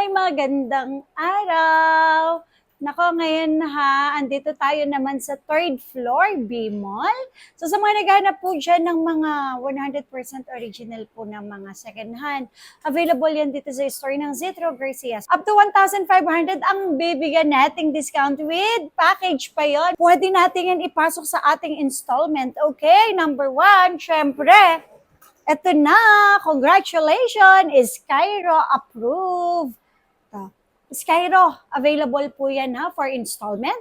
Hi, magandang araw! Nako, ngayon andito tayo naman sa third floor, B-Mall. So sa mga naghahanap po dyan ng mga 100% original po ng mga second hand, available yan dito sa store ng Zetro Garcia. Up to 1,500 ang bibigyan nating discount with package pa yon. Pwede natin yan ipasok sa ating installment. Okay, number one, syempre, eto na, congratulations, is Cairo approved. Skyro, available po yan for installment,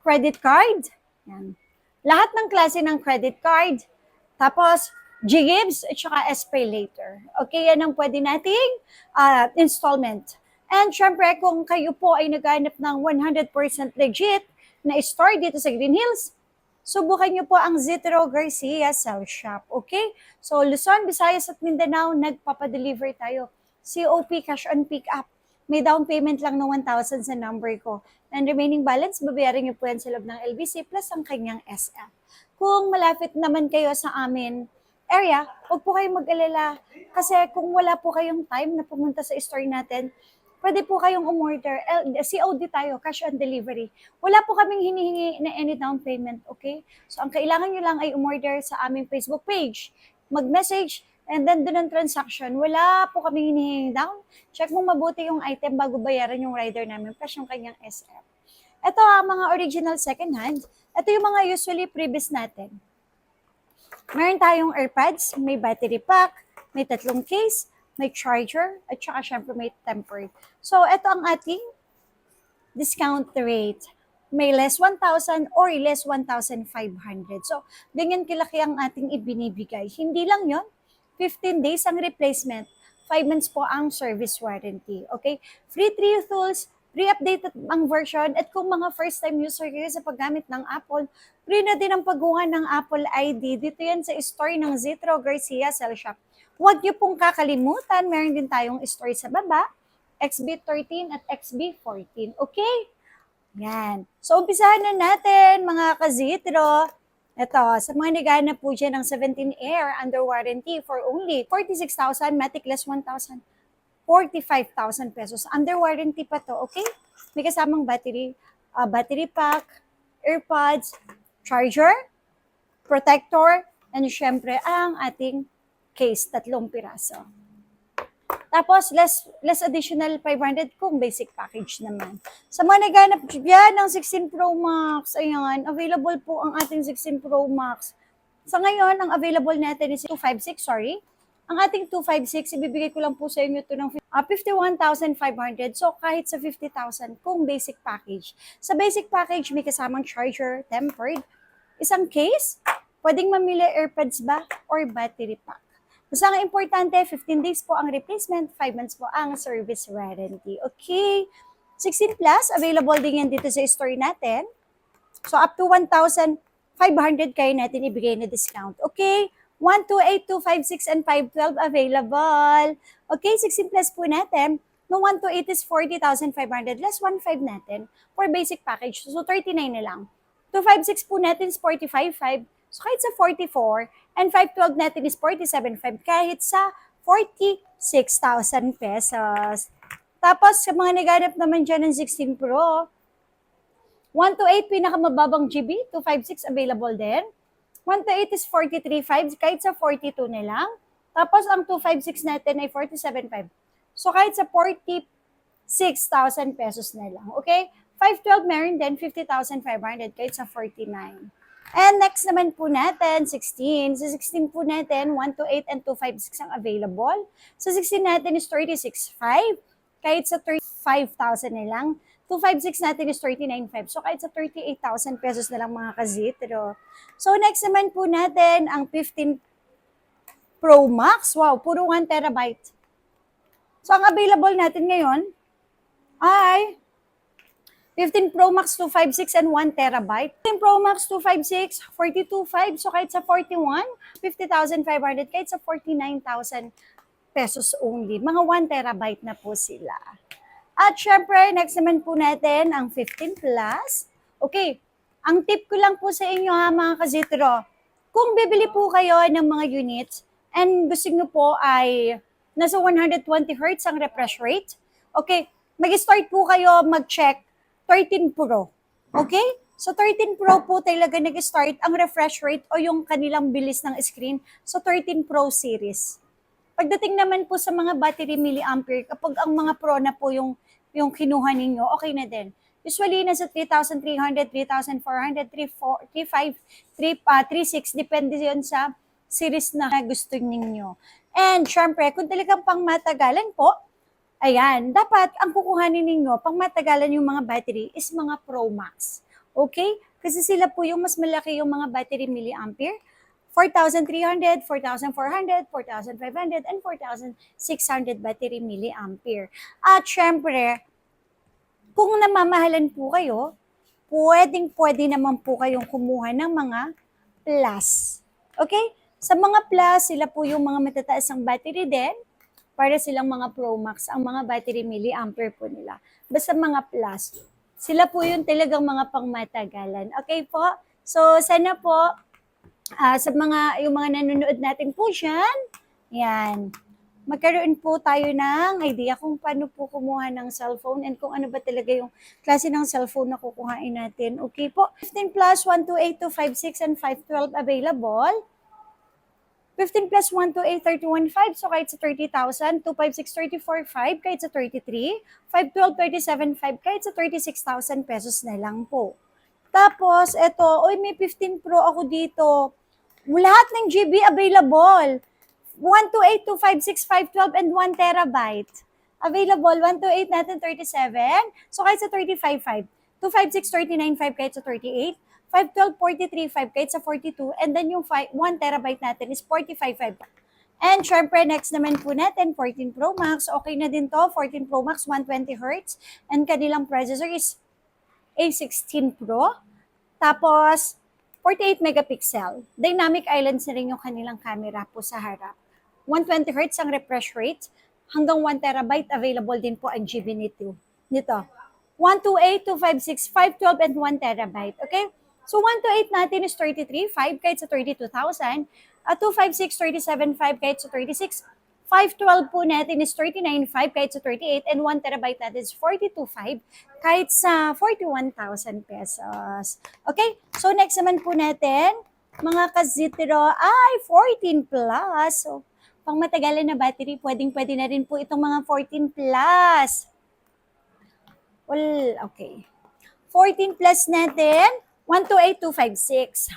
credit card, yan. Lahat ng klase ng credit card, tapos G-Gives at saka S-Pay later. Okay, yan ang pwede nating installment. And syempre, kung kayo po ay naghanap ng 100% legit na store dito sa Green Hills, subukan nyo po ang Zetro Garcia Cell Shop. Okay? So, Luzon, Visayas at Mindanao, nagpapadeliver tayo. COP, cash on pick up. May down payment lang ng 1,000 sa number ko. And remaining balance, babayaran niyo po yan sa loob ng LBC plus ang kanyang SM. Kung malapit naman kayo sa amin area, huwag po kayong mag-alala. Kasi kung wala po kayong time na pumunta sa store natin, pwede po kayong umorder. COD tayo, cash on delivery. Wala po kaming hinihingi na any down payment, okay? So ang kailangan nyo lang ay umorder sa aming Facebook page. Mag-message, and then doon ang transaction, wala po kami hinihingi down. Check mo mabuti yung item bago bayaran yung rider namin plus yung kanyang SM. Ito ang mga original second hand. Ito yung mga usually previous natin. Meron tayong AirPods, may battery pack, may 3 case, may charger, at saka syempre may tempered. So ito ang ating discount rate. May less 1,000 or less 1,500. So ganyan kilaki ang ating ibinibigay. Hindi lang yon. 15 days ang replacement, 5 months po ang service warranty. Okay? Free 3 tools, pre-updated ang version, at kung mga first-time user kayo sa paggamit ng Apple, free na din ang pagkuha ng Apple ID. Dito yan sa store ng Zetro Garcia Cell Shop. Huwag niyo pong kakalimutan, meron din tayong store sa baba, XB13 at XB14. Okay? Yan. So, umpisahan na natin mga ka-Zetro. Ito, sa mga naghahanap po dyan ng 17 Air under warranty for only 46,000, Matic less 1,000, 45,000 pesos. Under warranty pa to, okay? May kasamang battery pack, AirPods, charger, protector, and syempre ang ating case, 3 piraso. Tapos, less additional 500 kung basic package naman. Sa mga naghanap dyan ng 16 Pro Max, ayan, available po ang ating 16 Pro Max. Sa ngayon, ang available natin is 256, sorry. Ang ating 256, ibibigay ko lang po sa inyo ito ng 51,500. So, kahit sa 50,000 kung basic package. Sa basic package, may kasamang charger, tempered, isang case, pwedeng mamili AirPods ba or battery pack. Basta ang importante, 15 days po ang replacement, 5 months po ang service warranty. Okay? 16 plus, available din yan dito sa store natin. So, up to 1,500 kayo natin ibigay na discount. Okay? 1, 2, 8, 2, 5, 6, and 5, 12 available. Okay, 16 plus po natin. No 1 to 8 is 40,500 less 1,500 natin for basic package. So, 39 na lang. 256 po natin is 45,500. So, kahit sa 44, and 512 natin is 47,500 kahit sa 46,000 pesos. Tapos, sa mga naghanap naman dyan ng 16 Pro, 1 to 8, pinakamababang GB, 256 available din. 1 to 8 is 43,500, kahit sa 42 na lang. Tapos, ang 256 natin ay 47,500. So, kahit sa 46,000 pesos na lang. Okay? 512 meron din, 50,500, kahit sa 49. And next naman po natin, 16. Sa 16 po natin, 1 to 8 and 256 ang available. Sa 16 natin is 36,500, kahit sa 35,000 na lang. 256 natin is 39,500. So, kahit sa 38,000 pesos na lang mga ka-Zetro. So, next naman po natin, ang 15 Pro Max. Wow, puro 1 terabyte. So, ang available natin ngayon ay 15 Pro Max 256 and 1 terabyte. 15 Pro Max 256, 42,500. So, kahit sa 41, 50,500. Kahit sa 49,000 pesos only. Mga 1 terabyte na po sila. At syempre, next naman po natin ang 15 Plus. Okay, ang tip ko lang po sa inyo mga ka-Zetro, kung bibili po kayo ng mga units and gusto nyo po ay nasa 120 Hz ang refresh rate, okay, mag-start po kayo mag-check 13 Pro. Okay? So 13 Pro po talaga nag-start ang refresh rate o yung kanilang bilis ng screen sa 13 Pro series. Pagdating naman po sa mga battery milliampere, kapag ang mga Pro na po yung kinuha ninyo, okay na din. Usually, nasa 3,300, 3,400, 3,500, 3,600, depende yun sa series na gusto ninyo. And syempre, kung talagang pang matagalan po, ayan, dapat ang kukuhanin ninyo, pang matagalan yung mga battery is mga Pro Max. Okay? Kasi sila po yung mas malaki yung mga battery milliampere. 4,300, 4,400, 4,500, and 4,600 battery milliampere. At syempre, kung namamahalan po kayo, pwede naman po kayong kumuha ng mga plus. Okay? Sa mga plus, sila po yung mga matataas ang battery din, para silang mga Pro Max, ang mga battery milliampere po nila. Basta mga plus, sila po yung talagang mga pangmatagalan. Okay po? So, sana po, sa yung mga nanonood natin po dyan, yan, magkaroon po tayo ng idea kung paano po kumuha ng cellphone and kung ano ba talaga yung klase ng cellphone na kukuhain natin. Okay po? 15 plus, 128, 256, and 512 available. 15 plus 128, 31.5, so kahit sa 30,000, 256, 34.5, kahit sa 33, 512, 37.5, kahit sa 36,000 pesos na lang po. Tapos, eto, may 15 Pro ako dito. Lahat ng GB available. 128, 256, 512, and 1 terabyte. Available, 128 natin 37. So, kahit sa 35.5. 256, 39.5, kahit sa 38. 512, 43.5, kahit sa 42. And then yung 1 terabyte natin is 45.5. And syempre, next naman po natin, 14 Pro Max. Okay na din to, 14 Pro Max, 120 Hz. And kanilang processor is A16 Pro. Tapos, 48 megapixel. Dynamic islands na rin yung kanilang camera po sa harap. 120 Hz ang refresh rate. Hanggang 1 terabyte available din po ang GB nito. 128, 256, 512, and 1 terabyte. Okay? So, 128 natin is 33.5 kahit sa 32,000. At 256, 37.5 kahit sa 36. 512 po natin is 39.5 kahit sa 38. And 1 terabyte natin is 42.5 kahit sa 41,000 pesos. Okay? So, next naman po natin, mga ka-Zitro ay 14 plus. So, pang matagalan na battery, pwedeng-pwede na rin po itong mga 14 plus. Well, okay. 14 plus natin, 128,256.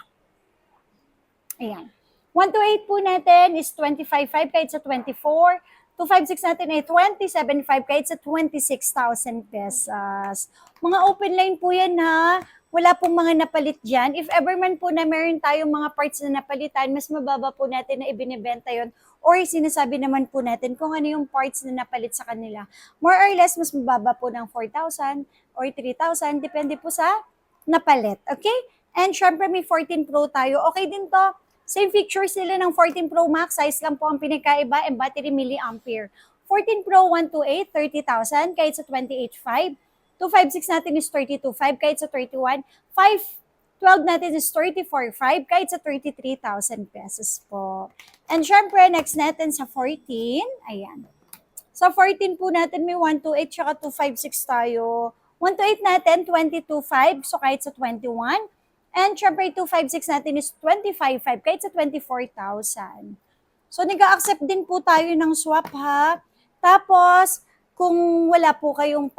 Ayan. 128 po natin is 25.5 kahit sa 24. 256 natin ay 27.5 kahit sa 26,000 pesos. Mga open line po yan ha. Wala pong mga napalit dyan. If ever man po na meron tayong mga parts na napalitan, mas mababa po natin na ibinibenta yon. Or sinasabi naman po natin kung ano yung parts na napalit sa kanila. More or less, mas mababa po ng 4,000 or 3,000. Depende po sa napalit. Okay? And syempre may 14 Pro tayo. Okay din to. Same features nila ng 14 Pro Max. Size lang po ang pinagkaiba and battery milliampere. 14 Pro 128, 30,000 kahit sa 28.5. 256 natin is 32.5 kahit sa 31. 512 natin is 34.5 kahit sa 33,000 pesos po. And syempre, next natin sa 14. Ayan. Sa 14 po natin may 128 tsaka 256 tayo. 128 natin, 22.5, so kahit sa 21. And syempre, 256 natin is 25.5, kahit sa 24,000. So, nag-accept din po tayo ng swap, ha? Tapos, kung wala po kayong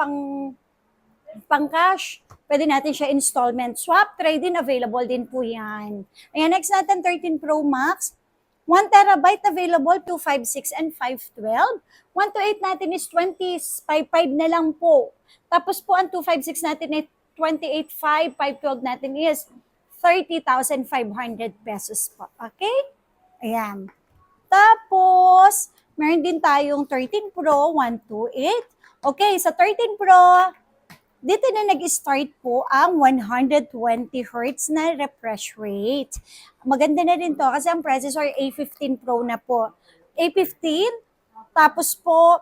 pang-cash, pwede natin siya installment swap. Trade-in available din po yan. Ayan, next natin, 13 Pro Max. 1 terabyte available, 256 and 512. 128 natin is 25.5 na lang po. Tapos po, ang 256 natin ay 28.5, 512 natin is 30,500 pesos po. Okay? Ayan. Tapos, meron din tayong 13 Pro, 128. Okay, sa 13 Pro, dito na nag-start po ang 120 Hz na refresh rate. Maganda na rin to kasi ang processor A15 Pro na po. A15, tapos po,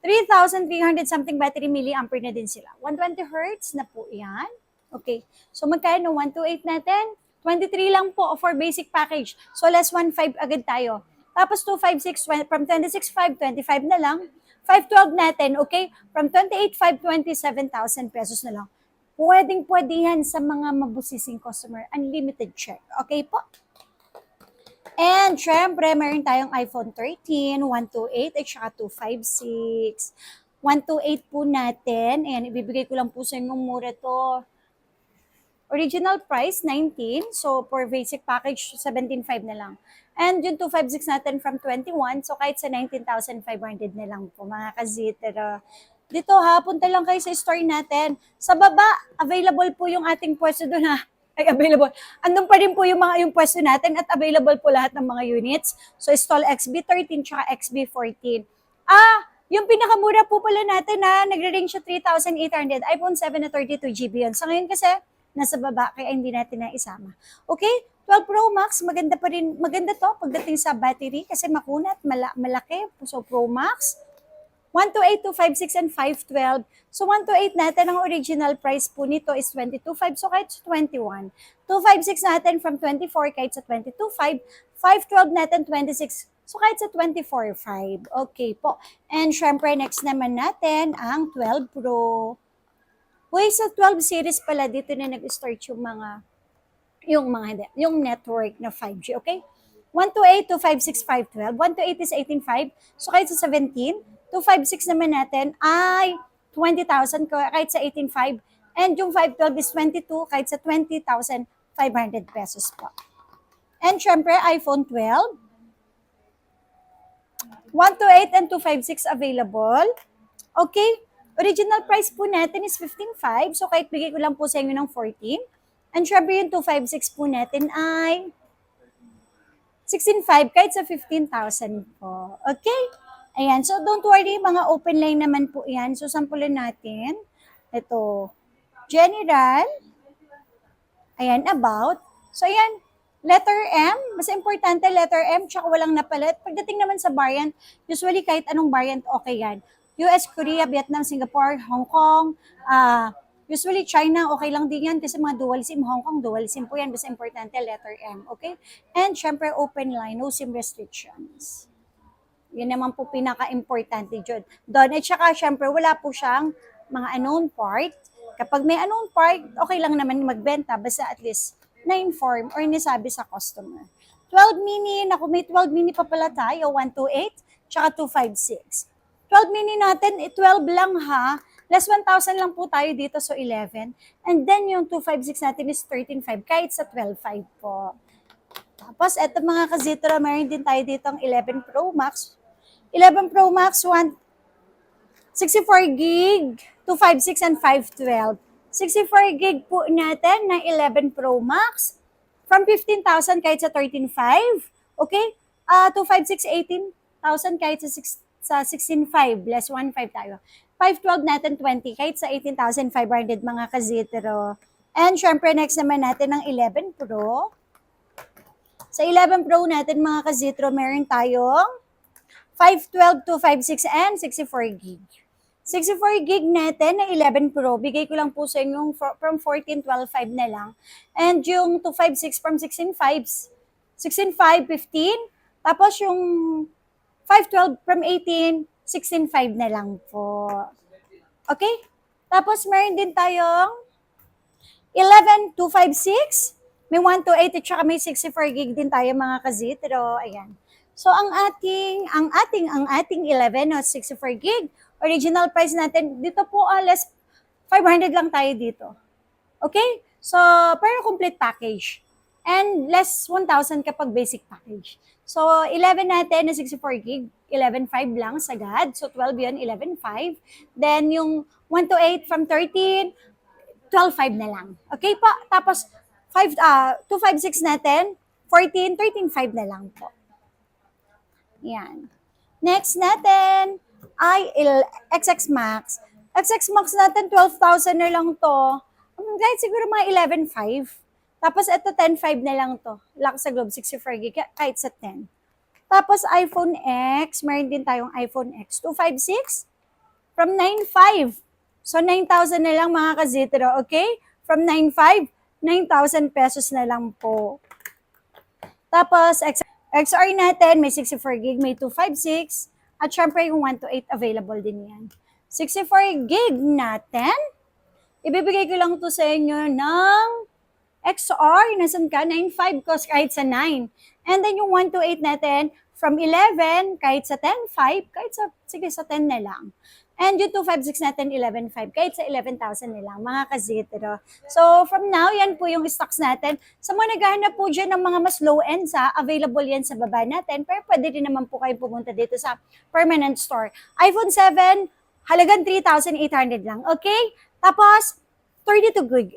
3,300 something battery milliampere na din sila. 120 Hz na po yan. Okay. So, magkano? 128 natin? 23 lang po for basic package. So, less 1.5 agad tayo. Tapos, 256, from 26.5, 25 na lang. 512 natin, okay? From 28,500, 27,000 pesos na lang. Pwedeng-pwede yan sa mga mabusising customer. Unlimited check. Okay po? And syempre, meron tayong iPhone 13, 128 at saka 256. 128 po natin. Ayan, ibibigay ko lang po sa inyong mura to. Original price, 19. So, for basic package, 17,500 na lang. And yung 256 natin from 21. So, kahit sa 19,500 na lang po, mga kazitera. Dito ha, punta lang kayo sa store natin. Sa baba, available po yung ating pwesto doon ha. Ay, available. Andun pa rin po yung pwesto natin at available po lahat ng mga units. So, stall XB13 tsaka XB14. Yung pinakamura po pala natin ha, nagre-range siya 3,800. iPhone 7 na 32GB yun. Sa ngayon kasi, nasa baba, kaya hindi natin na isama. Okay? 12 Pro Max, maganda pa rin, maganda to pagdating sa battery kasi makunat, malaki. So, Pro Max. 128, 256, and 512. So, 128 natin, ang original price po nito is 22.5. So, kahit sa 21. 256 natin from 24 kahit sa 22.5. 512 natin, 26. So, kahit sa 24.5. Okay po. And syempre, next naman natin, ang 12 Pro. Uy, sa 12 series pala, dito na nag-start yung network na 5G, okay? 128, 256, 512. 128 is 18.5. So, kahit sa 17. 256 naman natin ay 20,000 kahit sa 18.5. And yung 512 is 22 kahit sa 20,500 pesos po. And syempre, iPhone 12. 128 and 256 available. Okay? Original price po natin is 15.5. So, kahit bigay ko lang po sa inyo ng 14. And syempre, yung 256 po natin ay 16.5 kahit sa 15,000 po. Okay? Ayan. So, don't worry, mga open line naman po yan. So, sampulin natin. Ito, general. Ayan, about. So, ayan, letter M. Mas importante, letter M, tsaka walang napalit. Pagdating naman sa variant, usually kahit anong variant, okay yan. US, Korea, Vietnam, Singapore, Hong Kong, usually China, okay lang din yan kasi mga dual SIM, Hong Kong, dual SIM po yan. Basta importante, letter M, okay? And syempre, open line, no SIM restrictions. Yun naman po pinaka-importante doon. At saka, syempre, wala po siyang mga unknown part. Kapag may unknown part, okay lang naman magbenta, basta at least na-inform or nasabi sa customer. 12 mini, naku, may 12 mini pa pala tayo, 128, tsaka 256. 12 mini natin, 12 lang ha. Less 1,000 lang po tayo dito, so 11. And then yung 256 natin is 13.5, kahit sa 12.5 po. Tapos, eto mga kazitra, meron din tayo dito ang 11 Pro Max. 11 Pro Max, 64 gig, 256 and 512. 64 gig po natin na 11 Pro Max from 15,000 kahit sa 13.5. Okay? 256, 18,000 kahit sa 16.5, less 1.5 tayo. 512 natin 20 kahit sa 18,500 mga kazitero. And syempre next naman natin ang 11 Pro. Sa 11 Pro natin mga kazitero, meron tayong 512, 256, and 64 gig. 64 gig natin na 11 Pro, bigay ko lang po sa inyo from 14, 12.5 na lang. And yung 256 from 16.5, 16.5, 15. Tapos yung 512 from 18, 16.5 na lang po. Okay? Tapos meron din tayong 11, 256, may 128 at saka may 64 gig din tayo mga kazitero. Ayan. So, ang ating 11 o 64 gig, original price natin, dito po less 500 lang tayo dito. Okay? So, pero complete package. And less 1,000 kapag basic package. So, 11 natin na 64 gig, 11.5 lang sagad. So, 12 yun, 11.5. Then, yung 128 from 13, 12.5 na lang. Okay po? Tapos, 256 natin, 14, 13.5 na lang po. Yan. Next natin ay XX Max. XX Max natin, 12,000 na lang to. Kahit siguro mga 11.5. Tapos ito, 10.5 na lang to. Lock sa Globe, 64 gig, kahit sa 10. Tapos iPhone X, meron din tayong iPhone X. 256 from 9.5. So 9,000 na lang mga kazitero, okay? From 9.5, 9,000 pesos na lang po. Tapos XR natin, may 64 gig, may 256, At syempre yung 128 available din yan. 64 gig natin. Ibibigay ko lang to sa inyo ng XR, nasan ka? 9.5 cost kahit sa 9. And then yung 128 natin, from 11, kahit sa 10.5, kahit sa, sige, sa 10 na lang. And yung 256 natin, 11.5, kahit sa 11,000 na lang, mga kazitero. So, from now, yan po yung stocks natin. Sa mga naghahanap po dyan ng mga mas low-end available yan sa baba natin, pero pwede din naman po kayo pumunta dito sa permanent store. iPhone 7, halagang 3,800 lang, okay? Tapos, 32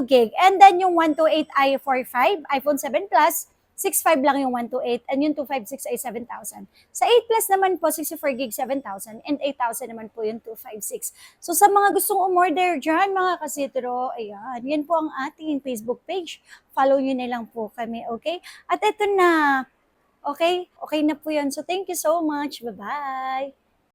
gig. And then yung 128 i45, iPhone 7 Plus, 6.5 lang yung 128 and yung 256 ay 7,000. Sa 8 Plus naman po, 64 gig, 7,000 and 8,000 naman po yung 256. So sa mga gustong umorder dyan, mga kasitro, ayan, yan po ang ating Facebook page. Follow nyo na lang po kami, okay? At ito na, okay? Okay na po yan. So thank you so much. Bye-bye!